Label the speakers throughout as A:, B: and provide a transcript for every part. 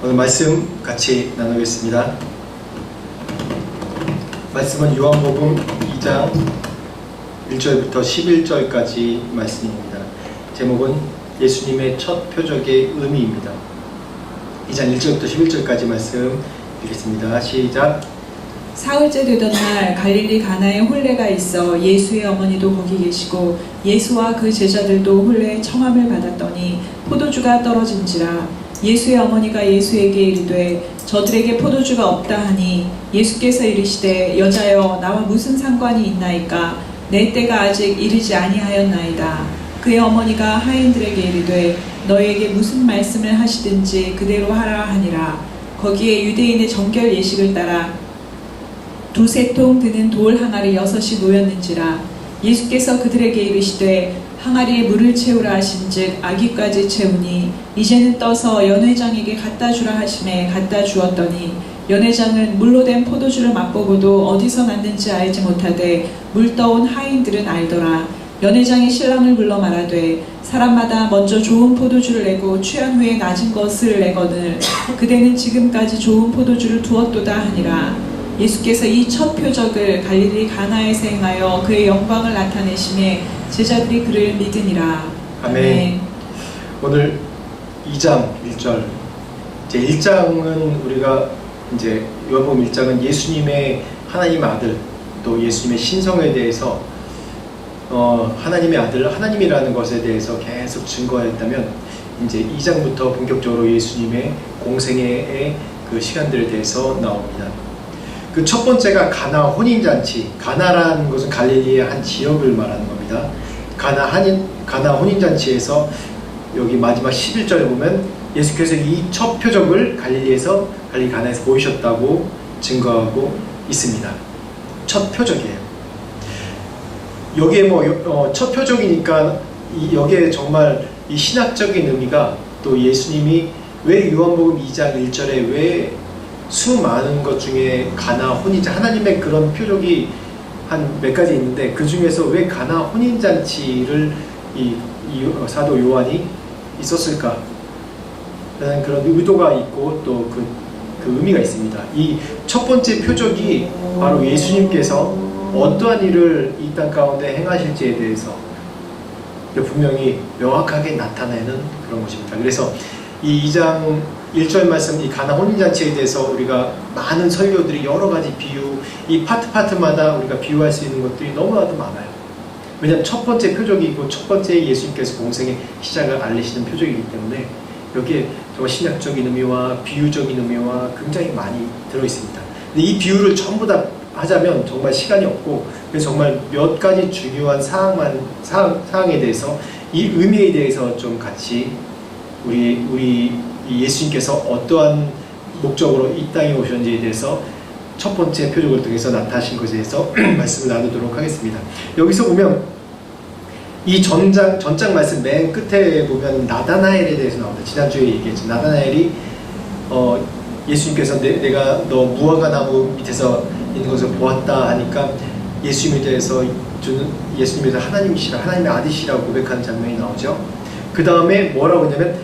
A: 오늘 말씀 같이 나누겠습니다. 말씀은 요한복음 2장 1절부터 11절까지 말씀입니다. 제목은 예수님의 첫 표적의 의미입니다. 2장 1절부터 11절까지 말씀 읽겠습니다. 시작.
B: 사흘째 되던 날 갈릴리 가나에 혼례가 있어 예수의 어머니도 거기 계시고 예수와 그 제자들도 혼례의 청함을 받았더니 포도주가 떨어진지라. 예수의 어머니가 예수에게 이르되 저들에게 포도주가 없다 하니 예수께서 이르시되 여자여 나와 무슨 상관이 있나이까 내 때가 아직 이르지 아니하였나이다. 그의 어머니가 하인들에게 이르되 너희에게 무슨 말씀을 하시든지 그대로 하라 하니라. 거기에 유대인의 정결 예식을 따라 두세 통 드는 돌 항아리 6이 놓였는지라. 예수께서 그들에게 이르시되 항아리에 물을 채우라 하신즉 아기까지 채우니 이제는 떠서 연회장에게 갖다 주라 하심에 갖다 주었더니 연회장은 물로 된 포도주를 맛보고도 어디서 났는지 알지 못하되 물 떠온 하인들은 알더라. 연회장이 신랑을 불러 말하되 사람마다 먼저 좋은 포도주를 내고 취한 후에 낮은 것을 내거늘 그대는 지금까지 좋은 포도주를 두었도다 하니라. 예수께서 이 첫 표적을 갈릴리 가나에서 행하여 그의 영광을 나타내심에 제자들이 그를 믿으니라.
A: 아멘. 오늘 2장 1절. 이제 1장은 우리가 이제 요한복음 1장은 예수님의 하나님의 아들 또 예수님의 신성에 대해서 하나님의 아들 하나님이라는 것에 대해서 계속 증거했다면 이제 2장부터 본격적으로 예수님의 공생애의 그 시간들에 대해서 나옵니다. 그 첫 번째가 가나 혼인잔치. 가나라는 것은 갈릴리의 한 지역을 말하는 겁니다. 가나 혼인잔치에서 여기 마지막 11절에 보면 예수께서 이 첫 표적을 갈릴리 가나에서 보이셨다고 증거하고 있습니다. 첫 표적이에요. 여기에 첫 표적이니까 여기에 정말 이 신학적인 의미가 또 예수님이 왜 요한복음 2장 1절에 왜 수많은 것 중에 가나 혼인잔치 하나님의 그런 표적이 한 몇 가지 있는데 그 중에서 왜 가나 혼인잔치를 이 사도 요한이 있었을까? 라는 그런 의도가 있고 또 그 의미가 있습니다. 이 첫 번째 표적이 바로 예수님께서 어떠한 일을 이 땅 가운데 행하실지에 대해서 분명히 명확하게 나타내는 그런 것입니다. 그래서 이 2장 1절 말씀, 이 가나 혼인잔치에 대해서 우리가 많은 설교들이 여러 가지 비유, 이 파트마다 우리가 비유할 수 있는 것들이 너무나도 많아요. 왜냐하면 첫 번째 표적이고 첫 번째 예수님께서 공생의 시작을 알리시는 표적이기 때문에 여기에 정말 신학적인 의미와 비유적인 의미와 굉장히 많이 들어있습니다. 근데 이 비유를 전부 다 하자면 정말 시간이 없고 그래서 정말 몇 가지 중요한 사항에 대해서 이 의미에 대해서 좀 같이 우리 예수님께서 어떠한 목적으로 이 땅에 오셨는지에 대해서 첫 번째 표적을 통해서 나타나신 것에 대해서 말씀을 나누도록 하겠습니다. 여기서 보면 이 전장 말씀 맨 끝에 보면 나다나엘에 대해서 나옵니다. 지난주에 얘기했죠. 나다나엘이 예수님께서 내가 너 무화과 나무 밑에서 있는 것을 보았다 하니까 예수님에 대해서 하나님이시라 하나님의 아들이시라고 고백하는 장면이 나오죠. 그 다음에 뭐라고 했냐면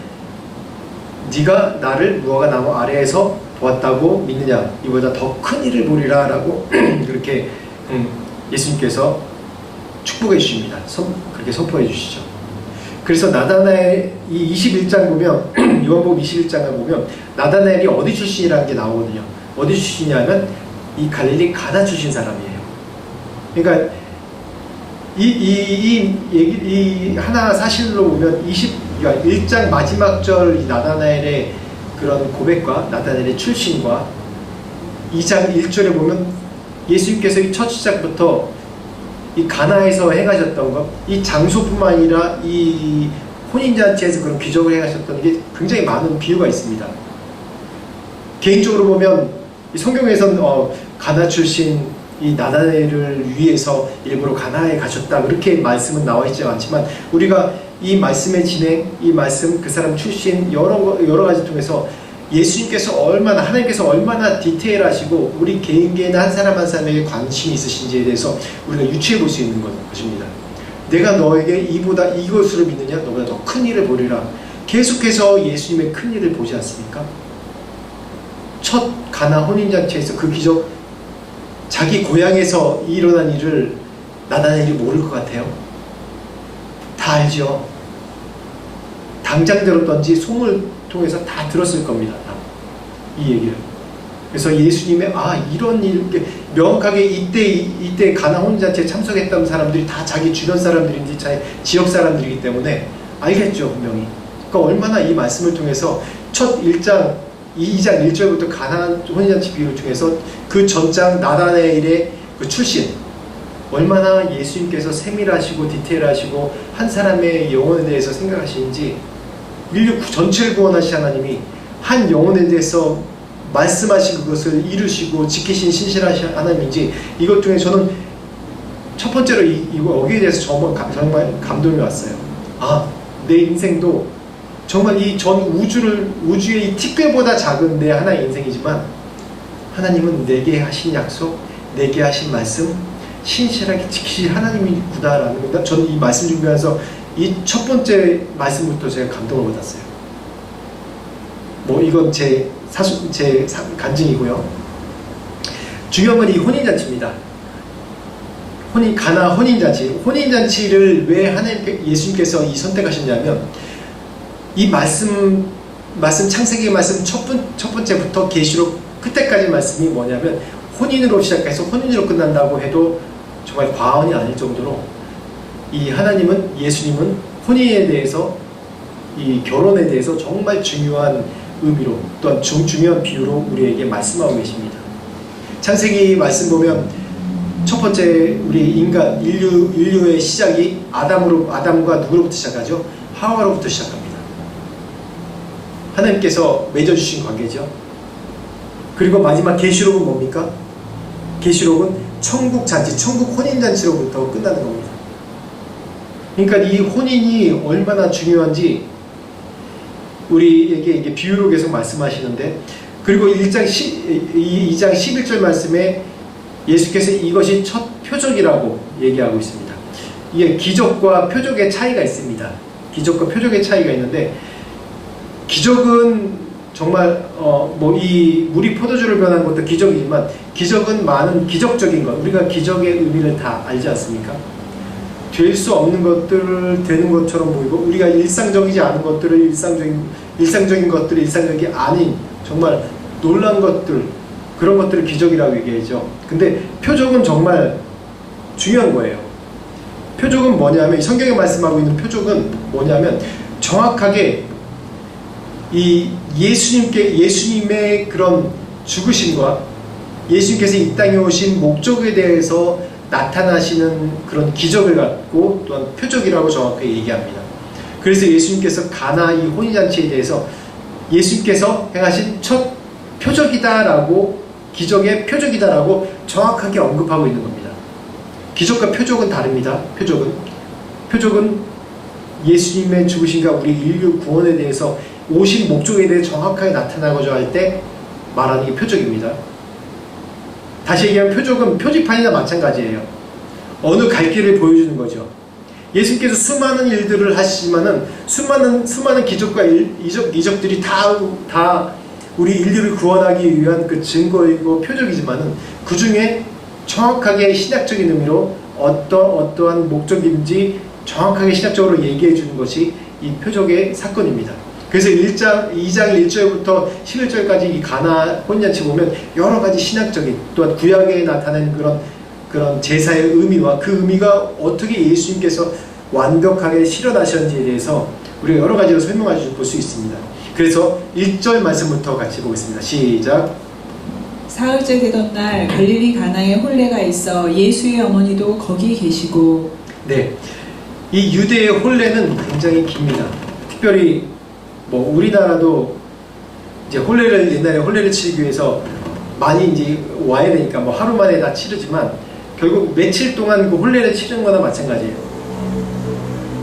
A: 네가 나를 무화과 나무 아래에서 보았다고 믿느냐? 이보다 더 큰 일을 보리라 라고 그렇게 예수님께서 축복해 주십니다. 그렇게 선포해 주시죠. 그래서 나다나엘 이 21장 보면 요한복음 21장을 보면 나다나엘이 어디 출신이라는 게 나오거든요. 어디 출신이냐면 이 갈릴리 가나 출신 사람이에요. 그러니까 이 하나 사실로 보면 1장 마지막 절 나다나엘의 그런 고백과 나다나엘의 출신과 2장 1절에 보면 예수님께서 이 첫 시작부터 이 가나에서 행하셨던 것, 이 장소뿐만 아니라 이 혼인잔치에서 그런 기적을 행하셨던 게 굉장히 많은 비유가 있습니다. 개인적으로 보면 이 성경에서는 가나 출신 이 나다나엘을 위해서 일부러 가나에 가셨다 그렇게 말씀은 나와 있지 않지만 우리가 이 말씀의 진행, 이 말씀 그 사람 출신 여러 가지 통해서 하나님께서 얼마나 디테일하시고 우리 개인의 한 사람 한 사람에게 관심이 있으신지에 대해서 우리가 유추해 볼 수 있는 것입니다. 내가 너에게 이것으로 믿느냐? 너보다 더 큰 일을 보리라. 계속해서 예수님의 큰 일을 보지 않습니까? 첫 가나 혼인잔치에서 그 기적, 자기 고향에서 일어난 일을 나다나엘이 모를 것 같아요? 다 알죠. 당장 들었던지 소문을 통해서 다 들었을 겁니다. 다. 이 얘기를. 그래서 예수님의 이런 일, 명확하게 이때 가나 혼인잔치에 참석했던 사람들이 다 자기 주변 사람들인지 지역 사람들이기 때문에 알겠죠, 분명히. 그러니까 얼마나 이 말씀을 통해서 첫 1장 2장 1절부터 가나 혼인잔치 비유 중에서 그 전장 나다나엘의 그 출신, 얼마나 예수님께서 세밀하시고 디테일하시고 한 사람의 영혼에 대해서 생각하시는지, 인류 전체를 구원하신 하나님이 한 영혼에 대해서 말씀하신 그것을 이루시고 지키신 신실하신 하나님인지, 이것 중에 저는 첫 번째로 여기에 대해서 정말 감동이 왔어요. 내 인생도 정말 이 전 우주의 이 티끌보다 작은 내 하나의 인생이지만 하나님은 내게 하신 약속, 내게 하신 말씀 신실하게 지키실 하나님이구나라는 것. 저는 이 말씀 준비하면서 이 첫 번째 말씀부터 제가 감동을 받았어요. 이건 제 간증이고요. 중요한 건 이 혼인잔치입니다. 가나 혼인잔치를 왜 예수님께서 선택하셨냐면, 이 말씀 창세기 말씀 첫 번째부터 계시록 끝때까지 말씀이 뭐냐면, 혼인으로 시작해서 혼인으로 끝난다고 해도 정말 과언이 아닐 정도로 예수님은 혼인에 대해서, 이 결혼에 대해서 정말 중요한 의미로, 또한 중요한 비유로 우리에게 말씀하고 계십니다. 창세기 말씀 보면 첫 번째 우리 인류의 시작이 아담과 누구로부터 시작하죠? 하와로부터 시작합니다. 하나님께서 맺어주신 관계죠. 그리고 마지막 계시록은 뭡니까? 계시록은 천국 혼인잔치로부터 끝나는 겁니다. 그러니까 이 혼인이 얼마나 중요한지 우리에게 이게 비유로 계속 말씀하시는데, 그리고 2장 11절 말씀에 예수께서 이것이 첫 표적이라고 얘기하고 있습니다. 이게 기적과 표적의 차이가 있습니다. 기적과 표적의 차이가 있는데, 기적은 정말 이 물이 포도주를 변한 것도 기적이지만, 기적은 많은 기적적인 것, 우리가 기적의 의미를 다 알지 않습니까? 될 수 없는 것들을 되는 것처럼 보이고, 우리가 일상적이지 않은 것들을 일상적인 것들이 일상적이 아닌 정말 놀라운 것들, 그런 것들을 기적이라고 얘기하죠. 근데 표적은 정말 중요한 거예요. 표적은 뭐냐면, 이 성경에 말씀하고 있는 표적은 뭐냐면, 정확하게 이 예수님의 그런 죽으심과 예수님께서 이 땅에 오신 목적에 대해서 나타나시는 그런 기적을 갖고, 또한 표적이라고 정확하게 얘기합니다. 그래서 예수님께서 가나 이 혼인잔치에 대해서 예수님께서 행하신 첫 표적이다라고, 기적의 표적이다라고 정확하게 언급하고 있는 겁니다. 기적과 표적은 다릅니다. 표적은 예수님의 죽으심과 우리 인류 구원에 대해서, 오신 목적에 대해 정확하게 나타나고자 할 때 말하는 게 표적입니다. 다시 얘기하면 표적은 표지판이나 마찬가지예요. 어느 갈 길을 보여주는 거죠. 예수님께서 수많은 일들을 하시지만은 수많은 기적과 이적들이 다 우리 인류를 구원하기 위한 그 증거이고 표적이지만은, 그 중에 정확하게 신학적인 의미로 어떠한 목적인지 정확하게 신학적으로 얘기해 주는 것이 이 표적의 사건입니다. 그래서 2장 1절부터 11절까지 이 가나 혼인잔치 보면 여러 가지 신학적인, 또한 구약에 나타낸 그런 제사의 의미와 그 의미가 어떻게 예수님께서 완벽하게 실현하셨는지에 대해서 우리가 여러 가지로 설명해 볼 수 있습니다. 그래서 1절 말씀부터 같이 보겠습니다. 시작.
B: 사흘째 되던 날 갈릴리 가나에 혼례가 있어 예수의 어머니도 거기 계시고.
A: 네, 이 유대의 혼례는 굉장히 깁니다. 특별히 우리나라도 이제 옛날에 혼례를 치르기 위해서 많이 이제 와야 되니까 하루 만에 다 치르지만, 결국 며칠 동안 그 혼례를 치르는 거나 마찬가지예요.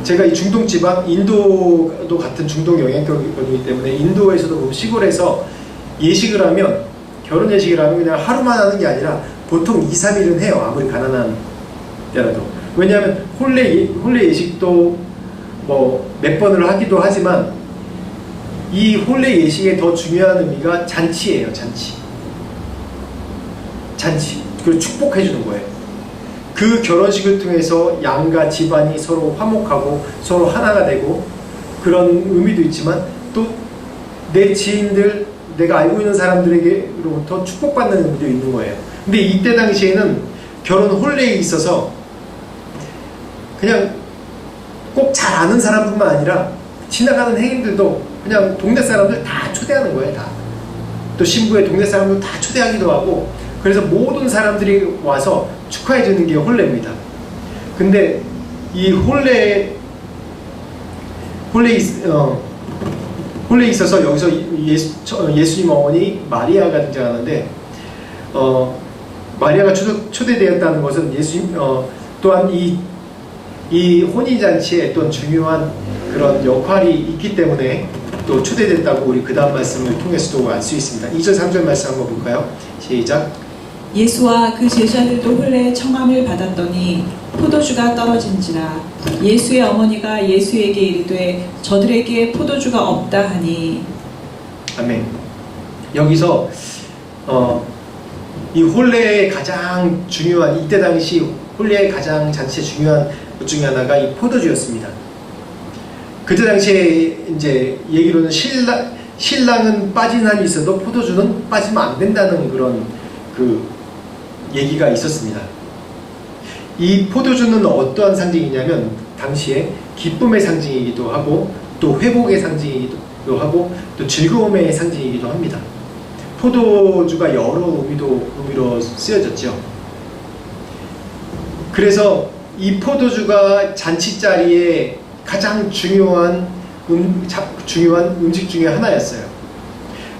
A: 제가 이 중동 지방, 인도도 같은 중동 영향권이기 때문에, 인도에서도 보면 시골에서 예식을 하면, 결혼 예식을 하면 그냥 하루만 하는 게 아니라 보통 2, 3일은 해요. 아무리 가난한 데라도. 왜냐하면 혼례 예식도 몇 번을 하기도 하지만, 이 혼례 예식의 더 중요한 의미가 잔치예요. 잔치. 그리고 축복해 주는 거예요. 그 결혼식을 통해서 양가 집안이 서로 화목하고 서로 하나가 되고 그런 의미도 있지만 또 내 지인들, 내가 알고 있는 사람들에게로부터 축복받는 의미도 있는 거예요. 근데 이때 당시에는 결혼 혼례에 있어서 그냥 꼭 잘 아는 사람뿐만 아니라 지나가는 행인들도 그냥 동네 사람들 다 초대하는 거예요. 다. 또 신부의 동네 사람들 다 초대하기도 하고 그래서 모든 사람들이 와서 축하해 주는 게 혼례입니다. 근데 이 혼례에 있어서 여기서 예수님 어머니 마리아가 등장하는데 마리아가 초대되었다는 것은 예수님 또한 이 혼인잔치에 또 중요한 그런 역할이 있기 때문에 또 초대됐다고 우리 그 다음 말씀을 통해서도 알 수 있습니다. 2절 3절 말씀 한번 볼까요? 시작.
B: 예수와 그 제자들도 혼례의 청함을 받았더니 포도주가 떨어진지라 예수의 어머니가 예수에게 이르되 저들에게 포도주가 없다 하니.
A: 아멘. 여기서 이 혼례의 가장 중요한 이때 당시 혼례의 가장 잔치의 중요한 것 중에 하나가 이 포도주였습니다. 그때 당시에 이제 얘기로는 신랑은 빠진 한이 있어도 포도주는 빠지면 안 된다는 그런 그 얘기가 있었습니다. 이 포도주는 어떠한 상징이냐면 당시에 기쁨의 상징이기도 하고 또 회복의 상징이기도 하고 또 즐거움의 상징이기도 합니다. 포도주가 여러 의미로 쓰여졌죠. 그래서 이 포도주가 잔치 자리에 가장 중요한 음식 중에 하나였어요.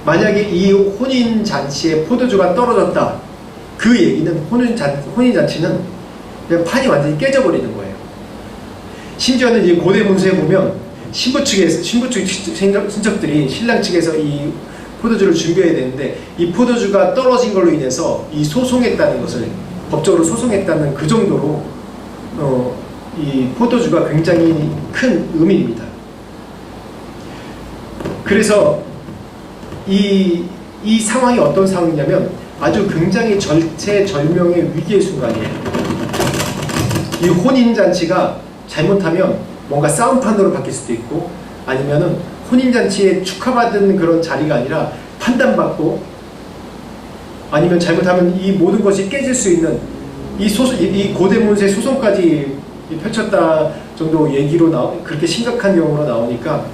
A: 만약에 이 혼인 잔치에 포도주가 떨어졌다, 그 얘기는 혼인 잔치는 그냥 판이 완전히 깨져버리는 거예요. 심지어는 이 고대 문서에 보면 신부 측 친척들이 신랑 측에서 이 포도주를 준비해야 되는데 이 포도주가 떨어진 걸로 인해서 이 소송했다는 것을 법적으로 소송했다는 그 정도로 이 포도주가 굉장히 큰 의미입니다. 그래서 이 상황이 어떤 상황이냐면 아주 굉장히 절체절명의 위기의 순간이에요. 이 혼인잔치가 잘못하면 뭔가 싸움판으로 바뀔 수도 있고 아니면은 혼인잔치에 축하받은 그런 자리가 아니라 판단받고 아니면 잘못하면 이 모든 것이 깨질 수 있는 이 고대문서의 소송까지 펼쳤다 정도 얘기로 그렇게 심각한 경우로 나오니까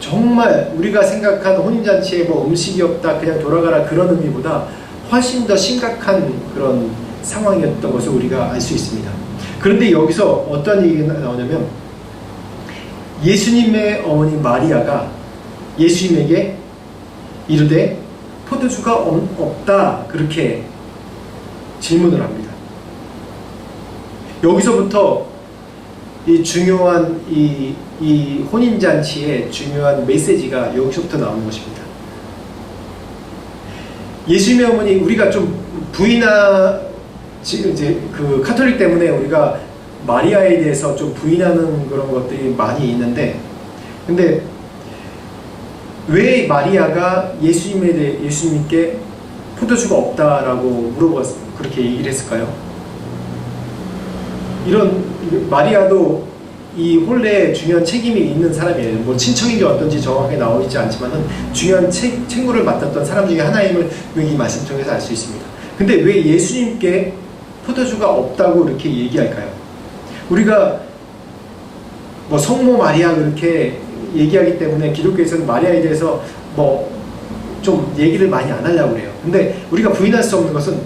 A: 정말 우리가 생각한 혼인잔치에 뭐 음식이 없다 그냥 돌아가라 그런 의미보다 훨씬 더 심각한 그런 상황이었던 것을 우리가 알 수 있습니다. 그런데 여기서 어떤 얘기가 나오냐면 예수님의 어머니 마리아가 예수님에게 이르되 포도주가 없다 그렇게 질문을 합니다. 여기서부터 이 중요한 이 혼인잔치의 중요한 메시지가 여기서부터 나오는 것입니다. 예수님의 어머니 우리가 좀 이제 그 카톨릭 때문에 우리가 마리아에 대해서 좀 부인하는 그런 것들이 많이 있는데 근데 왜 마리아가 예수님께 포도주가 없다라고 그렇게 얘기를 했을까요? 이런 마리아도 이 혼례에 중요한 책임이 있는 사람이에요. 뭐 친척인지 어떤지 정확하게 나와 있지 않지만은 중요한 책무를 맡았던 사람 중에 하나임을 이 말씀 통해서 알 수 있습니다. 근데 왜 예수님께 포도주가 없다고 이렇게 얘기할까요? 우리가 뭐 성모 마리아 그렇게 얘기하기 때문에 기독교에서는 마리아에 대해서 뭐 좀 얘기를 많이 안 하려고 그래요. 근데 우리가 부인할 수 없는 것은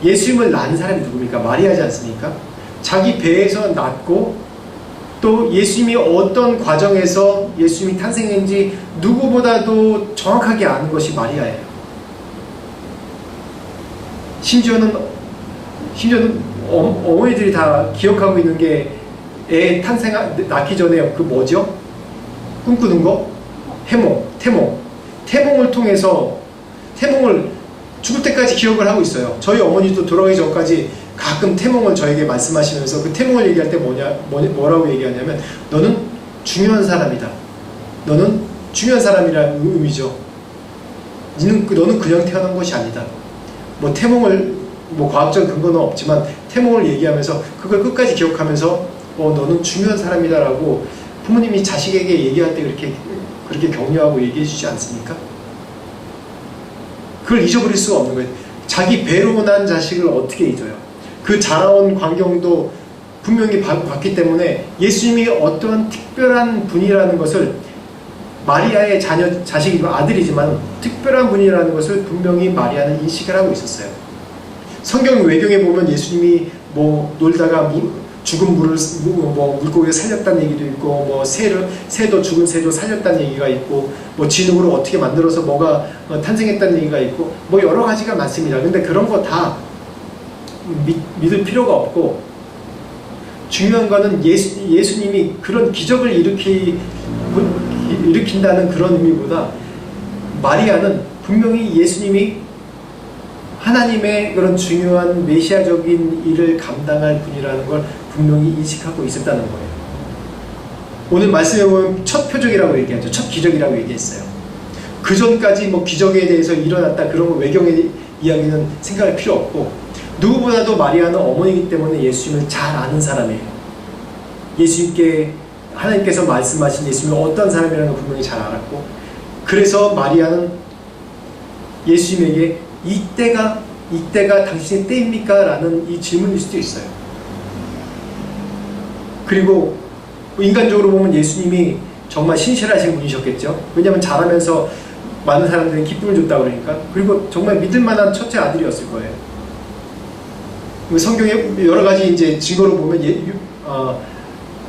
A: 예수님을 낳은 사람이 누굽니까? 마리아지 않습니까? 자기 배에서 낳고 또 예수님이 어떤 과정에서 예수님이 탄생했는지 누구보다도 정확하게 아는 것이 마리아예요. 심지어는 어머니들이 다 기억하고 있는 게 애 낳기 전에 그 뭐죠? 꿈꾸는 거? 태몽을 통해서 태몽을 죽을 때까지 기억을 하고 있어요. 저희 어머니도 돌아가기 전까지 가끔 태몽을 저에게 말씀하시면서 그 태몽을 얘기할 때 뭐라고 얘기하냐면 너는 중요한 사람이다. 너는 중요한 사람이라는 의미죠. 너는 그냥 태어난 것이 아니다. 뭐 태몽을 뭐 과학적 근거는 없지만 태몽을 얘기하면서 그걸 끝까지 기억하면서 너는 중요한 사람이다라고 부모님이 자식에게 얘기할 때 그렇게 격려하고 얘기해 주지 않습니까? 그걸 잊어버릴 수가 없는 거예요. 자기 배로 난 자식을 어떻게 잊어요? 그 자라온 광경도 분명히 봤기 때문에 예수님이 어떠한 특별한 분이라는 것을, 마리아의 자식이고 아들이지만 특별한 분이라는 것을 분명히 마리아는 인식을 하고 있었어요. 성경 외경에 보면 예수님이 뭐 놀다가 죽은 물고기를 살렸다는 얘기도 있고, 뭐 새도 죽은 새도 살렸다는 얘기가 있고, 뭐 진흙으로 어떻게 만들어서 뭐가 탄생했다는 얘기가 있고, 뭐 여러 가지가 많습니다. 근데 그런 거 다 믿을 필요가 없고, 중요한 거는 예수님이 그런 기적을 일으킨다는 그런 의미보다, 마리아는 분명히 예수님이 하나님의 그런 중요한 메시아적인 일을 감당할 분이라는 걸 분명히 인식하고 있었다는 거예요. 오늘 말씀에 보면 첫 표적이라고 얘기하죠. 첫 기적이라고 얘기했어요. 그 전까지 뭐 기적에 대해서 일어났다 그런 외경의 이야기는 생각할 필요 없고, 누구보다도 마리아는 어머니이기 때문에 예수님을 잘 아는 사람이에요. 하나님께서 말씀하신 예수님이 어떤 사람이라는 걸 분명히 잘 알았고, 그래서 마리아는 예수님에게 이때가 당신의 때입니까? 라는 이 질문일 수도 있어요. 그리고 인간적으로 보면 예수님이 정말 신실하신 분이셨겠죠. 왜냐하면 자라면서 많은 사람들이 기쁨을 줬다고 그러니까. 그리고 정말 믿을 만한 첫째 아들이었을 거예요. 성경에 여러 가지 이제 증거로 보면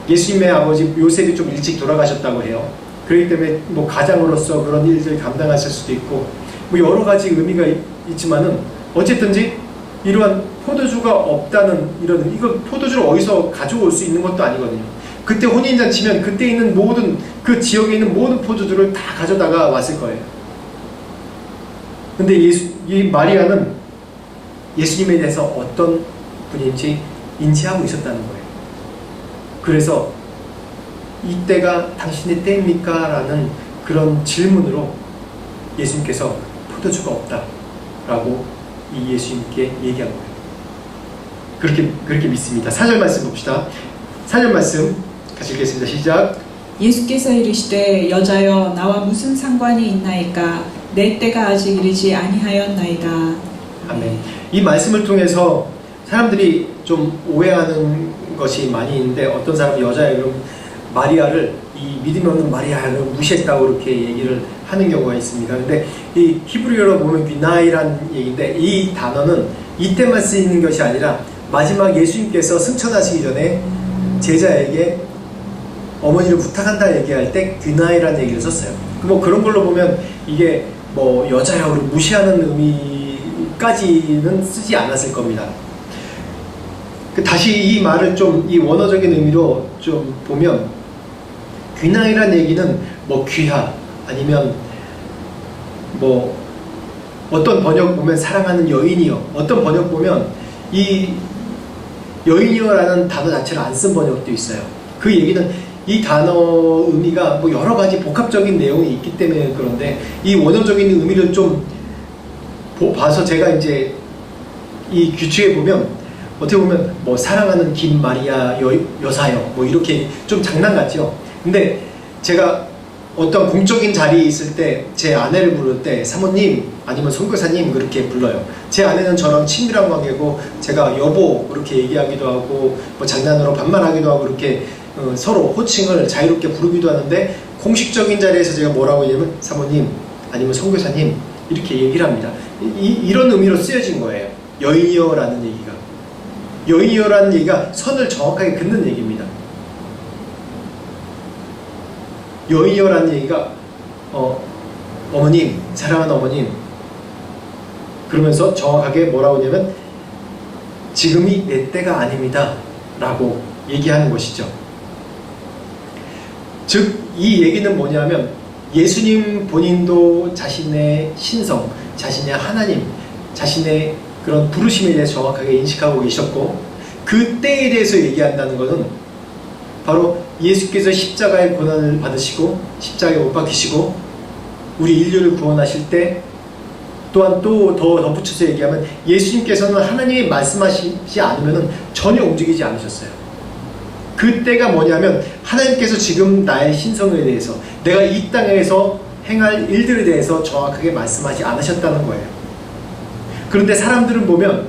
A: 예수님의 아버지 요셉이 좀 일찍 돌아가셨다고 해요. 그렇기 때문에 뭐 가장으로서 그런 일들을 감당하실 수도 있고, 뭐 여러 가지 의미가 있지만은 어쨌든지 이러한 포도주가 없다는 이거 포도주를 어디서 가져올 수 있는 것도 아니거든요. 그때 혼인잔치면 그때 있는 모든 그 지역에 있는 모든 포도주를 다 가져다가 왔을 거예요. 근데 이 마리아는 예수님에 대해서 어떤 분인지 인지하고 있었다는 거예요. 그래서 이때가 당신의 때입니까? 라는 그런 질문으로 예수님께서 포도주가 없다 라고 이 예수님께 얘기한 거예요. 그렇게 믿습니다. 4절 말씀 봅시다. 4절 말씀 같이 읽겠습니다. 시작.
B: 예수께서 이르시되 여자여 나와 무슨 상관이 있나이까? 내 때가 아직 이르지 아니하였나이다.
A: 아멘. 이 말씀을 통해서 사람들이 좀 오해하는 것이 많이 있는데, 어떤 사람은 여자야 그럼 마리아를 이 믿음이 없는 마리아를 무시했다고 이렇게 얘기를 하는 경우가 있습니다. 근데 이 히브리어로 보면 귀나이라는 얘기인데, 이 단어는 이때만 쓰이는 것이 아니라 마지막 예수님께서 승천하시기 전에 제자에게 어머니를 부탁한다 얘기할 때 귀나이라는 얘기를 썼어요. 뭐 그런 걸로 보면 이게 뭐 여자야를 무시하는 의미까지는 쓰지 않았을 겁니다. 다시 이 말을 좀 이 원어적인 의미로 좀 보면, 귀나이라는 얘기는 뭐 귀하, 아니면 뭐 어떤 번역 보면 사랑하는 여인이여, 어떤 번역 보면 이 여인이여라는 단어 자체를 안 쓴 번역도 있어요. 그 얘기는 이 단어 의미가 뭐 여러 가지 복합적인 내용이 있기 때문에 그런데, 이 원어적인 의미를 좀 봐서 제가 이제 이 규칙에 보면 어떻게 보면 뭐 사랑하는 김마리아 여사여 뭐 이렇게 좀 장난 같죠. 근데 제가 어떤 공적인 자리에 있을 때 제 아내를 부를 때 사모님 아니면 선교사님 그렇게 불러요. 제 아내는 저랑 친밀한 관계고, 제가 여보 그렇게 얘기하기도 하고, 뭐 장난으로 반말하기도 하고, 그렇게 서로 호칭을 자유롭게 부르기도 하는데, 공식적인 자리에서 제가 뭐라고 얘기하면 사모님 아니면 선교사님 이렇게 얘기를 합니다. 이런 의미로 쓰여진 거예요. 여인이여라는 얘기가. 여인이여라는 얘기가 선을 정확하게 긋는 얘기입니다. 여인이여라는 얘기가 어머님, 사랑하는 어머님, 그러면서 정확하게 뭐라고 하냐면 지금이 내 때가 아닙니다 라고 얘기하는 것이죠. 즉 이 얘기는 뭐냐면, 예수님 본인도 자신의 신성, 자신의 하나님, 자신의 그런 부르심에 대해서 정확하게 인식하고 계셨고, 그 때에 대해서 얘기한다는 것은 바로 예수께서 십자가의 고난을 받으시고 십자가에 못 박히시고 우리 인류를 구원하실 때 또한 또 더 덧붙여서 얘기하면 예수님께서는 하나님이 말씀하시지 않으면 전혀 움직이지 않으셨어요. 그때가 뭐냐면 하나님께서 지금 나의 신성에 대해서 내가 이 땅에서 행할 일들에 대해서 정확하게 말씀하지 않으셨다는 거예요. 그런데 사람들은 보면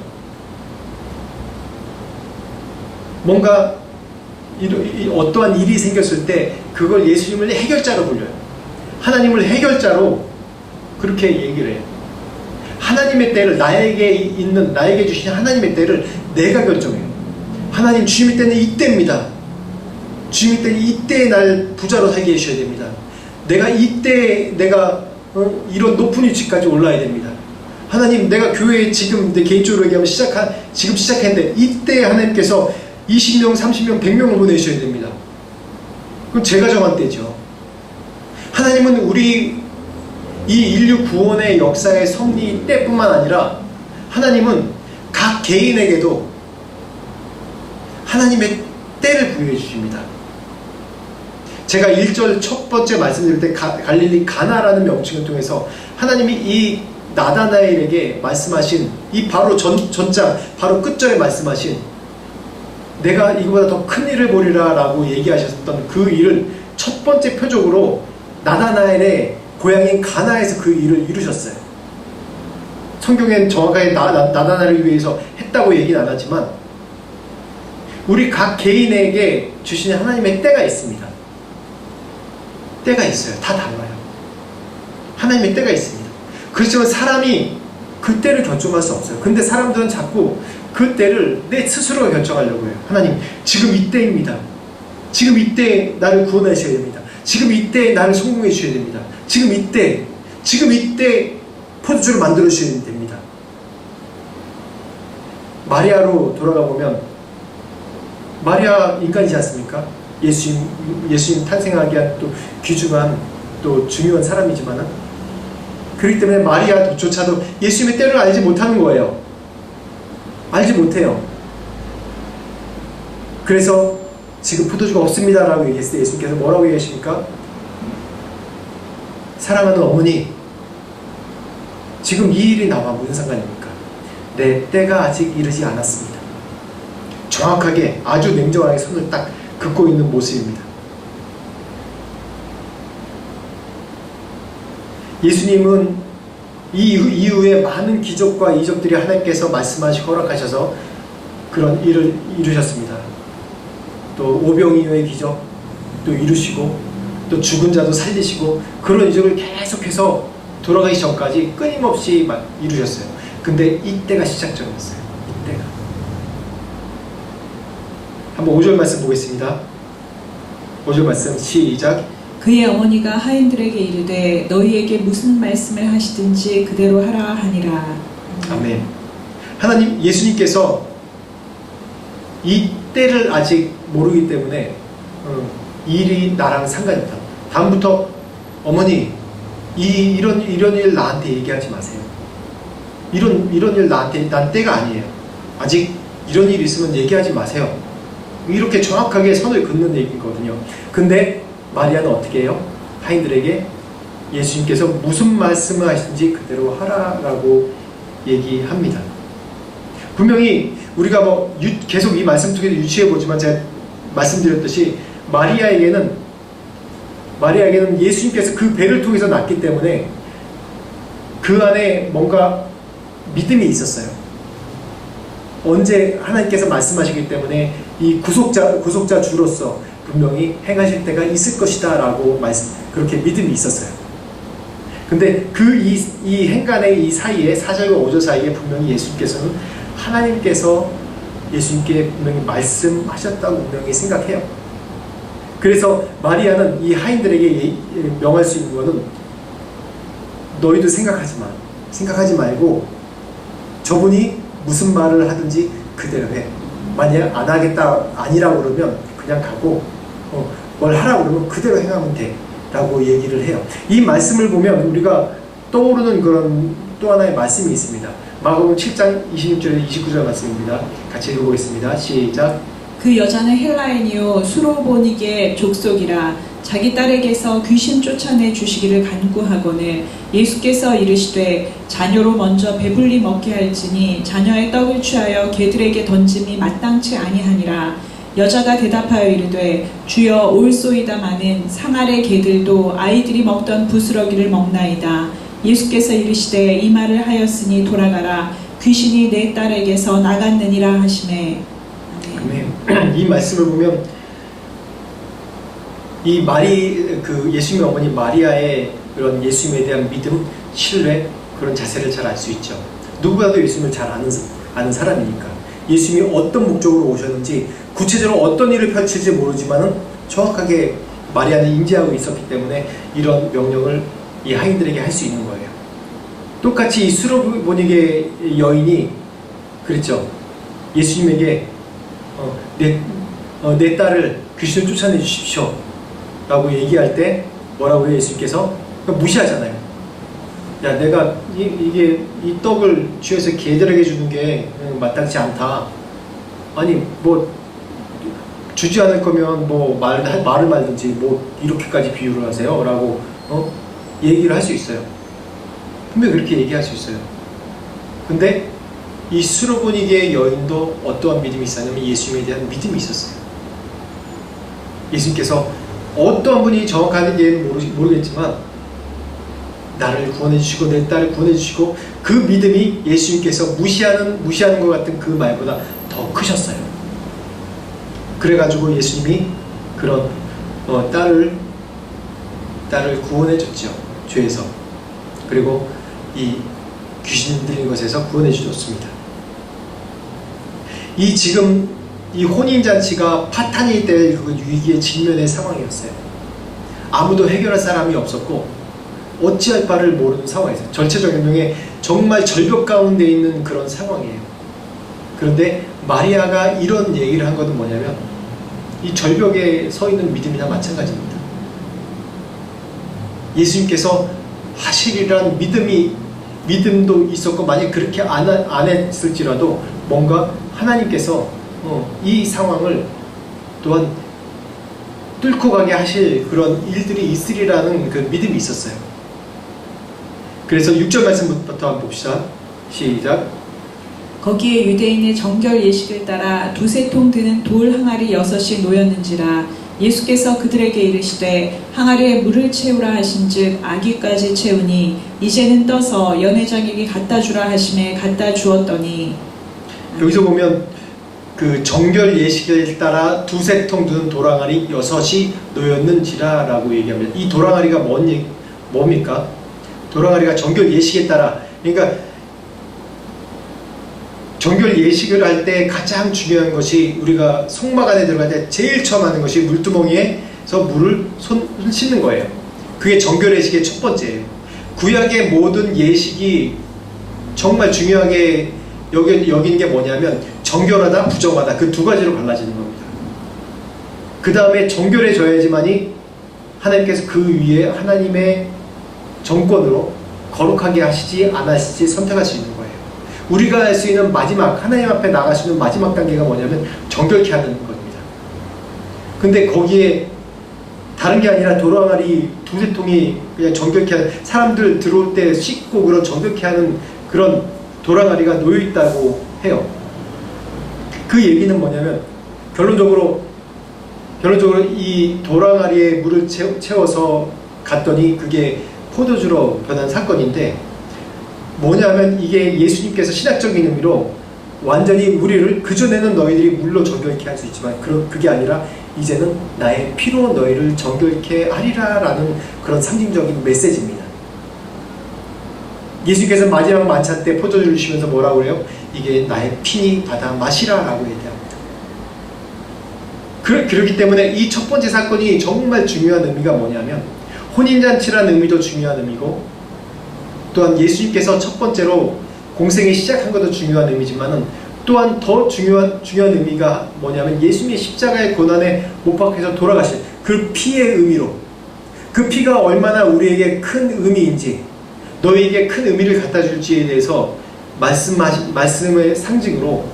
A: 뭔가 어떠한 일이 생겼을 때 그걸 예수님을 해결자로 불려요. 하나님을 해결자로 그렇게 얘기를 해요. 하나님의 때를 나에게 주신 하나님의 때를 내가 결정해요. 하나님 주님의 때는 이때입니다. 주님의 때는 이때에 날 부자로 살게 해주셔야 됩니다. 내가 이때 이런 높은 위치까지 올라야 됩니다. 하나님 내가 교회에 지금 내 개인적으로 얘기하면 지금 시작했는데 이때 하나님께서 20명, 30명, 100명을 보내주셔야 됩니다. 그건 제가 정한 때죠. 하나님은 우리 이 인류 구원의 역사의 섭리 때뿐만 아니라 하나님은 각 개인에게도 하나님의 때를 부여해 주십니다. 제가 1절 첫 번째 말씀드릴 때 갈릴리 가나라는 명칭을 통해서 하나님이 이 나다나엘에게 말씀하신 이 바로 전장 바로 끝절에 말씀하신 내가 이거보다 더 큰 일을 보리라 라고 얘기하셨던 그 일을 첫 번째 표적으로 나다나엘의 고향인 가나에서 그 일을 이루셨어요. 성경엔 정확하게 나다나엘을 위해서 했다고 얘기는 안 하지만 우리 각 개인에게 주시는 하나님의 때가 있습니다. 때가 있어요. 다 달라요. 하나님의 때가 있습니다. 그렇지만 사람이 그 때를 결정할 수 없어요. 근데 사람들은 자꾸 그 때를 내 스스로 결정하려고 해요. 하나님 지금 이때입니다. 지금 이때 나를 구원하셔야 됩니다. 지금 이때 나를 성공해 주셔야 됩니다. 지금 이때 포도주를 만들어 주셔야 됩니다. 마리아로 돌아가 보면 마리아 인간이지 않습니까? 예수님 탄생하기 위한 또 귀중한 또 중요한 사람이지만 그렇기 때문에 마리아조차도 예수님의 때를 알지 못하는 거예요. 알지 못해요. 그래서 지금 포도주가 없습니다 라고 얘기했을 때 예수님께서 뭐라고 얘기하십니까? 사랑하는 어머니, 지금 이 일이 나와 무슨 상관입니까? 내 때가 아직 이르지 않았습니다. 정확하게 아주 냉정하게 손을 딱 긋고 있는 모습입니다. 예수님은 이 이후에 많은 기적과 이적들이 하나님께서 말씀하시고 허락하셔서 그런 일을 이루셨습니다. 또 오병이어의 기적 또 이루시고 또 죽은 자도 살리시고 그런 이적을 계속해서 돌아가기 전까지 끊임없이 이루셨어요. 근데 이때가 시작점이었어요. 이때가. 한번 5절 말씀 보겠습니다. 5절 말씀 시작.
B: 그의 어머니가 하인들에게 이르되 너희에게 무슨 말씀을 하시든지 그대로 하라 하니라.
A: 아멘. 하나님 예수님께서 이 때를 아직 모르기 때문에 이 일이 나랑 상관이 없다. 다음부터 어머니 이런 일 나한테 얘기하지 마세요. 이런 일 나한테 난 때가 아니에요. 아직 이런 일 있으면 얘기하지 마세요. 이렇게 정확하게 선을 긋는 얘기거든요. 근데 마리아는 어떻게 해요? 하인들에게 예수님께서 무슨 말씀을 하시든지 그대로 하라라고 얘기합니다. 분명히 우리가 계속 이 말씀 통해서 유추해보지만 제가 말씀드렸듯이 마리아에게는 예수님께서 그 배를 통해서 낳기 때문에 그 안에 뭔가 믿음이 있었어요. 언제 하나님께서 말씀하시기 때문에 이 구속자 주로서 분명히 행하실 때가 있을 것이다 라고 그렇게 믿음이 있었어요. 근데 이 행간의 이 사이에 4절과 5절 사이에 분명히 예수님께서는 하나님께서 예수님께 분명히 말씀하셨다고 분명히 생각해요. 그래서 마리아는 이 하인들에게 명할 수 있는 것은 너희도 생각하지 말고 저분이 무슨 말을 하든지 그대로 해. 만약 안 하겠다 아니라고 그러면 그냥 가고 뭘 하라고 그러면 그대로 행하면 돼 라고 얘기를 해요. 이 말씀을 보면 우리가 떠오르는 그런 또 하나의 말씀이 있습니다. 마가복음 7장 26절에서 29절 말씀입니다. 같이 읽어보겠습니다. 시작.
B: 그 여자는 헬라인이요 수로보니게 족속이라 자기 딸에게서 귀신 쫓아내 주시기를 간구하거늘 예수께서 이르시되 자녀로 먼저 배불리 먹게 할지니 자녀의 떡을 취하여 개들에게 던짐이 마땅치 아니하니라. 여자가 대답하여 이르되 주여 올소이다마는 상 아래 개들도 아이들이 먹던 부스러기를 먹나이다. 예수께서 이르시되 이 말을 하였으니 돌아가라. 귀신이 내 딸에게서 나갔느니라 하시매.
A: 아멘. 이 말씀을 보면 이 예수님의 어머니 마리아의 그런 예수님에 대한 믿음, 신뢰, 그런 자세를 잘 알 수 있죠. 누구보다도 예수님을 잘 아는 사람이니까 예수님이 어떤 목적으로 오셨는지 구체적으로 어떤 일을 펼칠지 모르지만은 정확하게 마리아는 인지하고 있었기 때문에 이런 명령을 이 하인들에게 할 수 있는 거예요. 똑같이 이 수로보니게 여인이 그랬죠. 예수님에게 내 딸을 귀신을 쫓아내 주십시오 라고 얘기할 때 뭐라고 해요? 예수님께서 무시하잖아요. 야, 내가 이 떡을 쥐어서 개들에게 주는 게 마땅치 않다. 아니 뭐 주지 않을 거면 뭐 말을 말든지 뭐 이렇게까지 비유를 하세요 라고 얘기를 할 수 있어요. 분명히 그렇게 얘기할 수 있어요. 근데 이 수로보니게 여인도 어떠한 믿음이 있었냐면 예수님에 대한 믿음이 있었어요. 예수님께서 어떠한 분이 정확한지는 모르겠지만 나를 구원해 주시고 내 딸을 구원해 주시고 그 믿음이 예수님께서 무시하는 것 같은 그 말보다 더 크셨어요. 그래가지고 예수님이 그런 딸을 구원해 줬죠. 죄에서. 그리고 이 귀신 들린 것에서 구원해 주셨습니다. 지금 이 혼인잔치가 파탄이 될 그 위기의 직면의 상황이었어요. 아무도 해결할 사람이 없었고 어찌할 바를 모르는 상황이었어요. 전체적인 정말 절벽 가운데 있는 그런 상황이에요. 그런데 마리아가 이런 얘기를 한 것은 뭐냐면 이 절벽에 서 있는 믿음이나 마찬가지입니다. 예수님께서 하시리라는 믿음도 있었고 만약 그렇게 안 했을지라도 뭔가 하나님께서 이 상황을 또한 뚫고 가게 하실 그런 일들이 있으리라는 그 믿음이 있었어요. 그래서 6절 말씀부터 한번 봅시다. 시작.
B: 거기에 유대인의 정결 예식을 따라 두세 통 드는 돌 항아리 6이 놓였는지라. 예수께서 그들에게 이르시되 항아리에 물을 채우라 하신즉 아기까지 채우니 이제는 떠서 연회장에게 갖다 주라 하심에 갖다 주었더니.
A: 여기서 보면 그 정결 예식을 따라 두세 통 드는 돌항아리 6이 놓였는지라 라고 얘기합니다. 이 돌항아리가 뭡니까? 돌항아리가 정결 예식에 따라, 그러니까 정결 예식을 할 때 가장 중요한 것이 우리가 성막 안에 들어갈 때 제일 처음 하는 것이 물두멍에서 물을 손 씻는 거예요. 그게 정결 예식의 첫 번째예요. 구약의 모든 예식이 정말 중요하게 여긴 게 뭐냐면 정결하다, 부정하다 그 두 가지로 갈라지는 겁니다. 그 다음에 정결해져야지만이 하나님께서 그 위에 하나님의 정권으로 거룩하게 하시지 안 하시지 선택할 수 있는 거예요. 우리가 할 수 있는 마지막, 하나님 앞에 나갈 수 있는 마지막 단계가 뭐냐면 정결케 하는 겁니다. 근데 거기에 다른 게 아니라 돌항아리 두세 통이 그냥 정결케 하는, 사람들 들어올 때 씻고 그런 정결케 하는 그런 돌항아리가 놓여있다고 해요. 그 얘기는 뭐냐면 결론적으로 이 돌항아리에 물을 채워서 갔더니 그게 포도주로 변한 사건인데 뭐냐면 이게 예수님께서 신학적인 의미로 완전히 우리를 그전에는 너희들이 물로 정결케 할 수 있지만 그게 아니라 이제는 나의 피로 너희를 정결케 하리라 라는 그런 상징적인 메시지입니다. 예수님께서 마지막 만찬 때 포도주를 주시면서 뭐라고 그래요? 이게 나의 피니 받아 마시라 라고 얘기합니다. 그렇기 때문에 이 첫 번째 사건이 정말 중요한 의미가 뭐냐면 혼인잔치라는 의미도 중요한 의미고 또한 예수님께서 첫 번째로 공생이 시작한 것도 중요한 의미지만은 또한 더 중요한 의미가 뭐냐면 예수님의 십자가의 고난에 못 박혀서 돌아가신 그 피의 의미로, 그 피가 얼마나 우리에게 큰 의미인지, 너희에게 큰 의미를 갖다 줄지에 대해서 말씀의 상징으로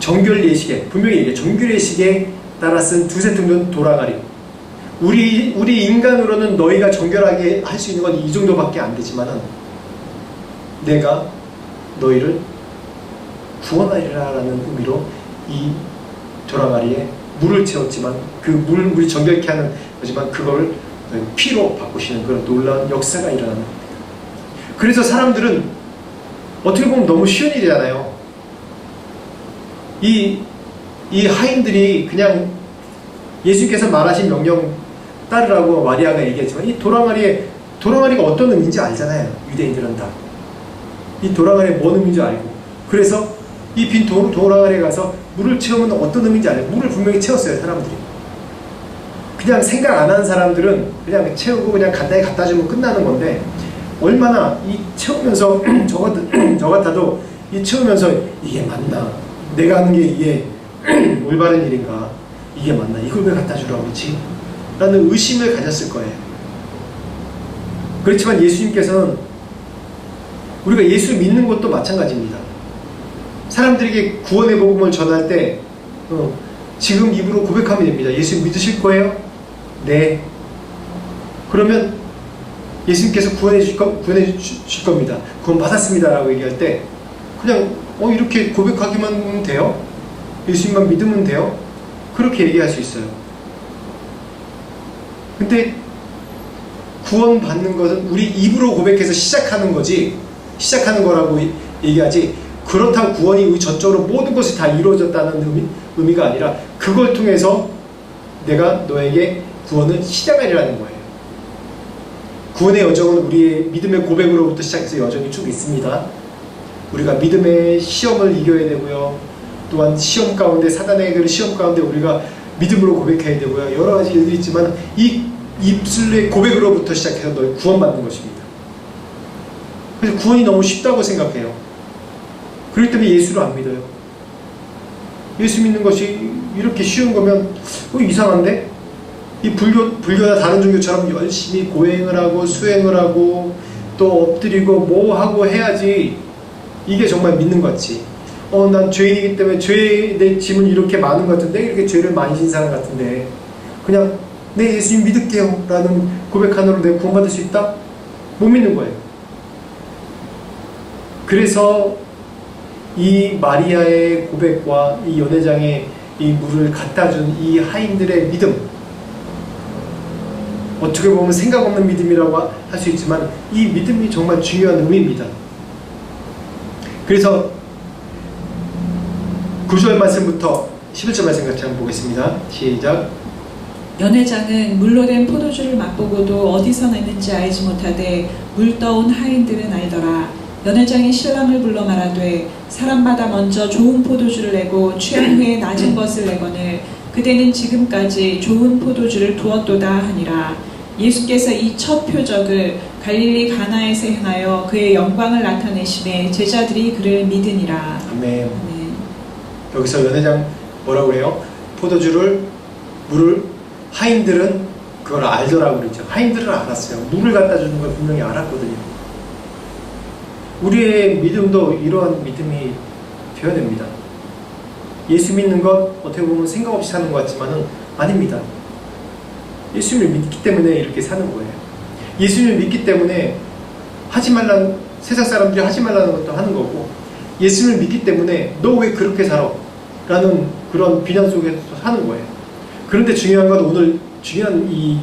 A: 정결 예식에, 분명히 얘기해, 정결 예식에 따라 쓴 두세 틈은 돌아가리. 우리 인간으로는 너희가 정결하게 할 수 있는 건 이 정도밖에 안 되지만은 내가 너희를 구원하리라라는 의미로 이 도랑아리에 물을 채웠지만 그 물이 정결케 하는 거지만 그걸 피로 바꾸시는 그런 놀라운 역사가 일어나는 겁니다. 그래서 사람들은 어떻게 보면 너무 쉬운 일이잖아요. 이 하인들이 그냥 예수님께서 말하신 명령 따르라고 마리아가 얘기했지만 이 도랑아리가 어떤 의미인지 알잖아요. 유대인들은 다. 이 도랑아리가 뭔 의미인지 알고. 그래서 이 빈 도랑아리에 가서 물을 채우면 어떤 의미인지 알고. 물을 분명히 채웠어요, 사람들이. 그냥 생각 안 하는 사람들은 그냥 채우고 그냥 간단히 갖다 주면 끝나는 건데 얼마나 이 채우면서 저 같아도 이 채우면서 이게 맞나? 내가 하는 게 이게 올바른 일인가? 이게 맞나? 이걸 왜 갖다 주라고 그러지? 라는 의심을 가졌을 거예요. 그렇지만 예수님께서는 우리가 예수 믿는 것도 마찬가지입니다. 사람들에게 구원의 복음을 전할 때 지금 입으로 고백하면 됩니다. 예수 믿으실 거예요? 네. 그러면 예수님께서 구원해 주실 겁니다. 구원 받았습니다 라고 얘기할 때 그냥 이렇게 고백하기만 하면 돼요? 예수님만 믿으면 돼요? 그렇게 얘기할 수 있어요. 근데 구원 받는 것은 우리 입으로 고백해서 시작하는 거라고 얘기하지, 그렇다고 구원이 우리 전적으로 모든 것이 다 이루어졌다는 의미가 아니라 그걸 통해서 내가 너에게 구원을 시작하리라는 거예요. 구원의 여정은 우리의 믿음의 고백으로부터 시작해서 여정이 쭉 있습니다. 우리가 믿음의 시험을 이겨야 되고요. 또한 시험 가운데, 사단의 그 시험 가운데 우리가 믿음으로 고백해야 되고요. 여러 가지 일들이 있지만 이 입술의 고백으로부터 시작해서 너희 구원받는 것입니다. 그래서 구원이 너무 쉽다고 생각해요. 그렇기 때문에 예수를 안 믿어요. 예수 믿는 것이 이렇게 쉬운 거면 이상한데? 이 불교나 다른 종교처럼 열심히 고행을 하고 수행을 하고 또 엎드리고 뭐 하고 해야지 이게 정말 믿는 것 같지. 난 죄인이기 때문에 내 짐은 이렇게 많은 것 같은데, 이렇게 죄를 많이 진 사람 같은데 그냥 네 예수님 믿을게요 라는 고백 하나로 내가 구원받을 수 있다? 못 믿는 거예요. 그래서 이 마리아의 고백과 이 연회장의 이 물을 갖다 준 이 하인들의 믿음, 어떻게 보면 생각 없는 믿음이라고 할 수 있지만 이 믿음이 정말 중요한 의미입니다. 그래서 9절 말씀부터 11절 말씀 같이 한번 보겠습니다. 시작.
B: 연회장은 물로 된 포도주를 맛보고도 어디서 났는지 알지 못하되 물 떠온 하인들은 알더라. 연회장이 신랑을 불러 말하되 사람마다 먼저 좋은 포도주를 내고 취한 후에 낮은 것을 내거늘 그대는 지금까지 좋은 포도주를 두었도다 하니라. 예수께서 이 첫 표적을 갈릴리 가나에서 행하여 그의 영광을 나타내심에 제자들이 그를 믿으니라.
A: 아멘. 여기서 연회장 뭐라고 그래요? 물을 하인들은 그걸 알더라고 그랬죠. 하인들은 알았어요. 물을 갖다 주는 걸 분명히 알았거든요. 우리의 믿음도 이러한 믿음이 되어야 됩니다. 예수 믿는 것 어떻게 보면 생각 없이 사는 것 같지만은 아닙니다. 예수님을 믿기 때문에 이렇게 사는 거예요. 예수님을 믿기 때문에 세상 사람들이 하지 말라는 것도 하는 거고, 예수님을 믿기 때문에 너 왜 그렇게 살아? 라는 그런 비난 속에서 사는 거예요. 그런데 중요한 건 오늘 중요한 이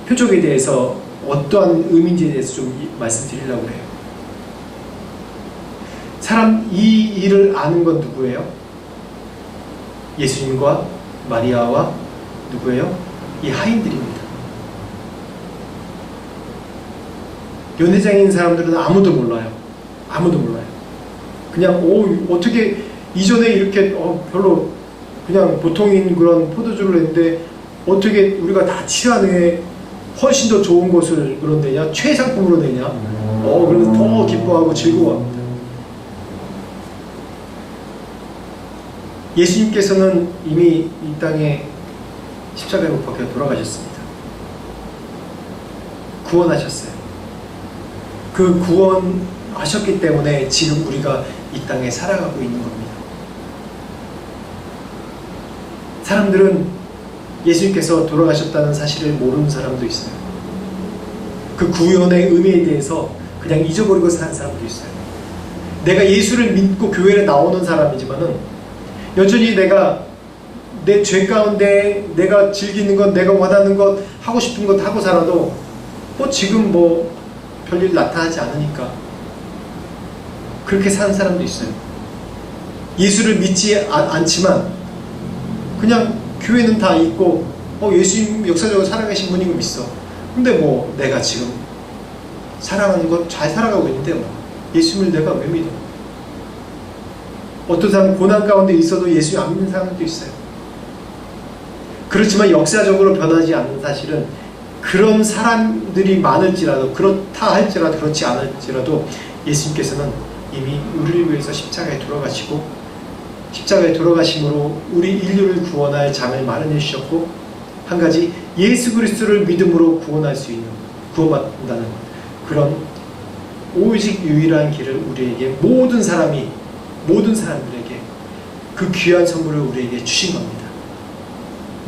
A: 표적에 대해서 어떠한 의미인지에 대해서 좀 말씀드리려고 해요. 이 일을 아는 건 누구예요? 예수님과 마리아와 누구예요? 이 하인들입니다. 연회장인 사람들은 아무도 몰라요. 그냥 어떻게 이전에 이렇게 별로 그냥 보통인 그런 포도주를 냈는데 어떻게 우리가 다 취한 후에 훨씬 더 좋은 것을 그런 내냐? 최상품으로 내냐? 그러면서 더 기뻐하고 즐거워합니다. 예수님께서는 이미 이 땅에 십자가에 못 박혀 돌아가셨습니다. 구원하셨어요. 그 구원하셨기 때문에 지금 우리가 이 땅에 살아가고 있는 겁니다. 사람들은 예수님께서 돌아가셨다는 사실을 모르는 사람도 있어요. 그 구원의 의미에 대해서 그냥 잊어버리고 사는 사람도 있어요. 내가 예수를 믿고 교회에 나오는 사람이지만은 여전히 내가 내 죄 가운데 내가 즐기는 것, 내가 원하는 것, 하고 싶은 것 하고 살아도 지금 별일 나타나지 않으니까 그렇게 사는 사람도 있어요. 예수를 믿지 않지만 그냥 교회는 다 있고 예수님 역사적으로 살아계신 분인 거 믿어. 근데 내가 지금 사랑하는 것 잘 살아가고 있는데 예수님을 내가 왜 믿어? 어떤 사람은 고난 가운데 있어도 예수님 안 믿는 사람도 있어요. 그렇지만 역사적으로 변하지 않는 사실은 그런 사람들이 많을지라도, 그렇다 할지라도 그렇지 않을지라도 예수님께서는 이미 우리를 위해서 십자가에 돌아가시고 십자가에 돌아가심으로 우리 인류를 구원할 장을 마련해 주셨고, 한 가지 예수 그리스도를 믿음으로 구원할 수 있는, 구원받는다는 그런 오직 유일한 길을 우리에게 모든 사람들에게 그 귀한 선물을 우리에게 주신 겁니다.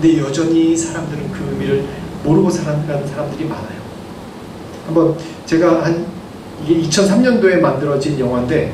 A: 근데 여전히 사람들은 그 의미를 모르고 살아가는 사람들이 많아요. 한번 제가 이게 2003년도에 만들어진 영화인데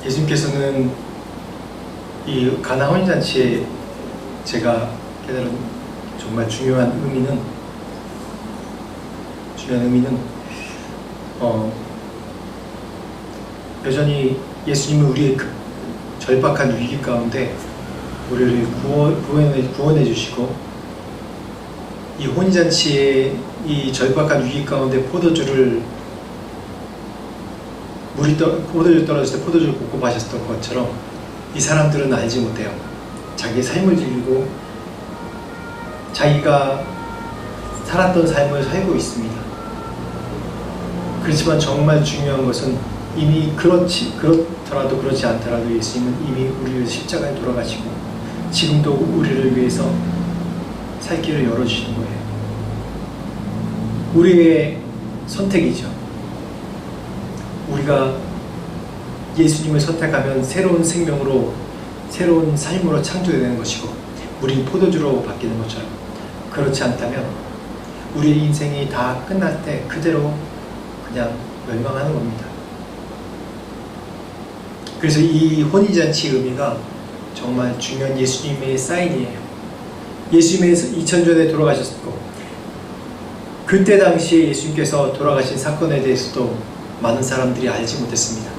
A: 예수님께서는 이 가나 혼인잔치에 제가 깨달은 정말 중요한 의미는 여전히 예수님은 우리의 절박한 위기 가운데 우리를 구원해 주시고, 이 혼인잔치의 이 절박한 위기 가운데 포도주 떨어졌을 때 포도주를 붓고 마셨던 것처럼 이 사람들은 알지 못해요. 자기의 삶을 즐기고 자기가 살았던 삶을 살고 있습니다. 그렇지만 정말 중요한 것은 이미 그렇더라도 그렇지 않더라도 예수님은 이미 우리를 위해서 십자가에 돌아가시고 지금도 우리를 위해서 살 길을 열어주시는 거예요. 우리의 선택이죠. 우리가 예수님을 선택하면 새로운 생명으로, 새로운 삶으로 창조되는 것이고 우리 포도주로 바뀌는 것처럼, 그렇지 않다면 우리의 인생이 다 끝날 때 그대로 그냥 멸망하는 겁니다. 그래서 이 혼인잔치의 의미가 정말 중요한 예수님의 사인이에요. 예수님의 2000년 전에 돌아가셨고, 그때 당시에 예수님께서 돌아가신 사건에 대해서도 많은 사람들이 알지 못했습니다.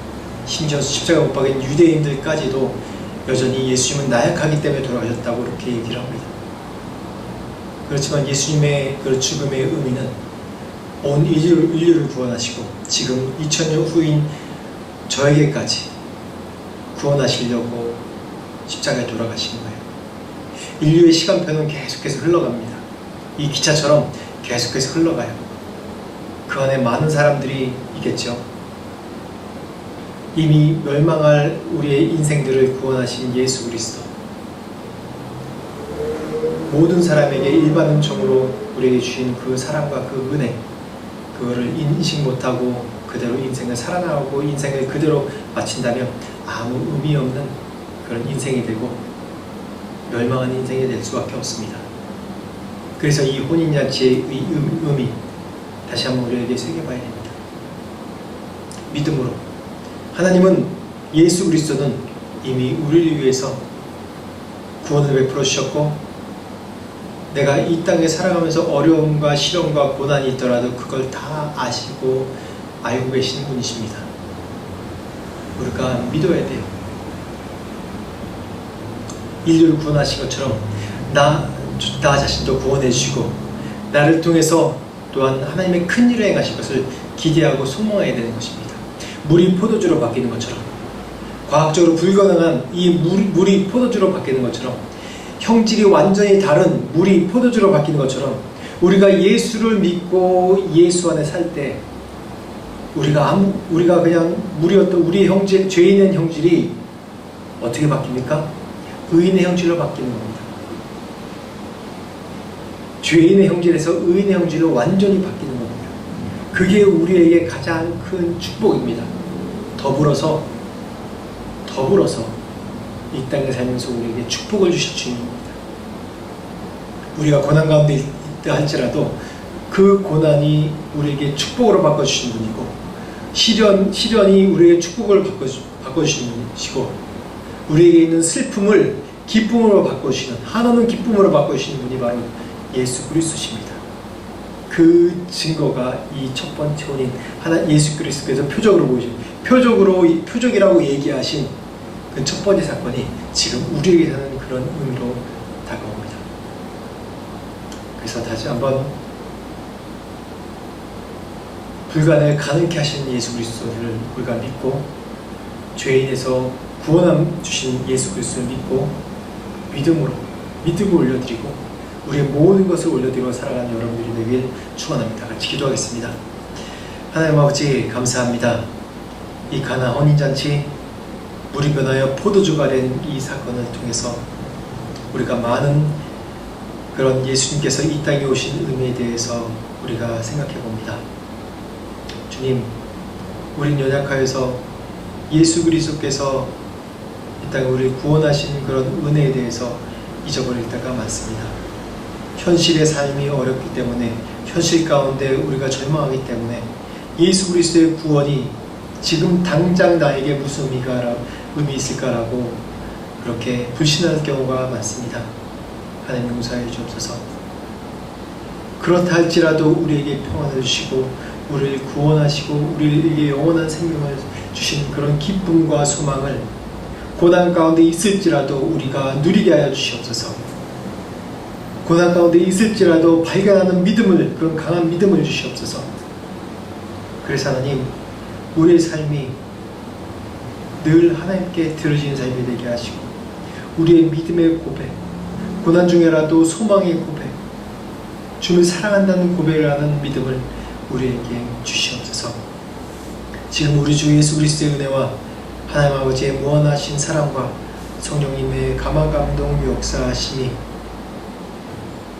A: 심지어 십자가 못 박인 유대인들까지도 여전히 예수님은 나약하기 때문에 돌아가셨다고 그렇게 얘기를 합니다. 그렇지만 예수님의 그 죽음의 의미는 온 인류를 구원하시고 지금 2000년 후인 저에게까지 구원하시려고 십자가에 돌아가신 거예요. 인류의 시간표는 계속해서 흘러갑니다. 이 기차처럼 계속해서 흘러가요. 그 안에 많은 사람들이 있겠죠. 이미 멸망할 우리의 인생들을 구원하신 예수 그리스도, 모든 사람에게 일반 은총으로 우리에게 주신 그 사랑과 그 은혜, 그거를 인식 못하고 그대로 인생을 살아나가고 인생을 그대로 마친다면 아무 의미 없는 그런 인생이 되고 멸망한 인생이 될 수밖에 없습니다. 그래서 이 혼인잔치의 의미 다시 한번 우리에게 새겨봐야 됩니다. 믿음으로 하나님은 예수 그리스도는 이미 우리를 위해서 구원을 베풀어 주셨고, 내가 이 땅에 살아가면서 어려움과 시련과 고난이 있더라도 그걸 다 아시고 알고 계시는 분이십니다. 우리가 믿어야 돼요. 인류를 구원하신 것처럼 나 자신도 구원해 주시고 나를 통해서 또한 하나님의 큰 일을 행하실 것을 기대하고 소망해야 되는 것입니다. 물이 포도주로 바뀌는 것처럼, 과학적으로 불가능한 이 물이 포도주로 바뀌는 것처럼, 형질이 완전히 다른 물이 포도주로 바뀌는 것처럼, 우리가 예수를 믿고 예수 안에 살 때 우리가 그냥 물이었던 우리의 형질, 죄인의 형질이 어떻게 바뀝니까? 의인의 형질로 바뀌는 겁니다. 죄인의 형질에서 의인의 형질로 완전히 바뀌는 겁니다. 그게 우리에게 가장 큰 축복입니다. 더불어서 이 땅에 살면서 우리에게 축복을 주실 주님입니다. 우리가 고난 가운데 있다 할지라도 그 고난이 우리에게 축복으로 바꿔주시는 분이고, 시련이 우리에게 축복을 바꿔주시는 분이시고, 우리에게 있는 슬픔을 기쁨으로 바꿔주시는, 한없는 기쁨으로 바꿔주시는 분이 바로 예수 그리스도십니다. 그 증거가 이 첫 번째 혼인, 예수 그리스도께서 표적이라고 얘기하신 그 첫 번째 사건이 지금 우리에게는 그런 의미로 다가옵니다. 그래서 다시 한번 불가능을 가능케 하신 예수 그리스도를 우리가 믿고, 죄인에서 구원함 주신 예수 그리스도를 믿고 믿음을 올려드리고 우리의 모든 것을 올려드리고 살아가는 여러분들이 되길 축원합니다. 같이 기도하겠습니다. 하나님 아버지, 감사합니다. 이 가나 혼인잔치, 물이 변하여 포도주가 된 이 사건을 통해서 우리가 많은 그런 예수님께서 이 땅에 오신 의미에 대해서 우리가 생각해 봅니다. 주님, 우린 연약하여서 예수 그리스도께서 이 땅에 우리를 구원하신 그런 은혜에 대해서 잊어버릴 때가 많습니다. 현실의 삶이 어렵기 때문에, 현실 가운데 우리가 절망하기 때문에 예수 그리스도의 구원이 지금 당장 나에게 무슨 의미 있을까라고 그렇게 불신하는 경우가 많습니다. 하나님 용서해 주옵소서. 그렇다 할지라도 우리에게 평안을 주시고 우리를 구원하시고 우리에게 영원한 생명을 주신 그런 기쁨과 소망을 고난 가운데 있을지라도 우리가 누리게 하여 주시옵소서. 고난 가운데 있을지라도 발견하는 믿음을, 그런 강한 믿음을 주시옵소서. 그래서 하나님, 우리의 삶이 늘 하나님께 들어지는 삶이 되게 하시고 우리의 믿음의 고백, 고난 중에라도 소망의 고백, 주를 사랑한다는 고백을 하는 믿음을 우리에게 주시옵소서. 지금 우리 주 예수 그리스도의 은혜와 하나님 아버지의 무한하신 사랑과 성령님의 감화 감동 역사하심이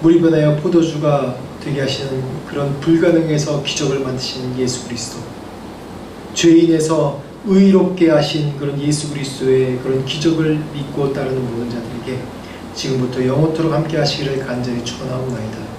A: 물이 변하여 포도주가 되게 하시는 그런 불가능에서 기적을 만드시는 예수 그리스도, 죄인에서 의롭게 하신 그런 예수 그리스도의 그런 기적을 믿고 따르는 모든 자들에게 지금부터 영원토록 함께 하시기를 간절히 축원하옵나이다.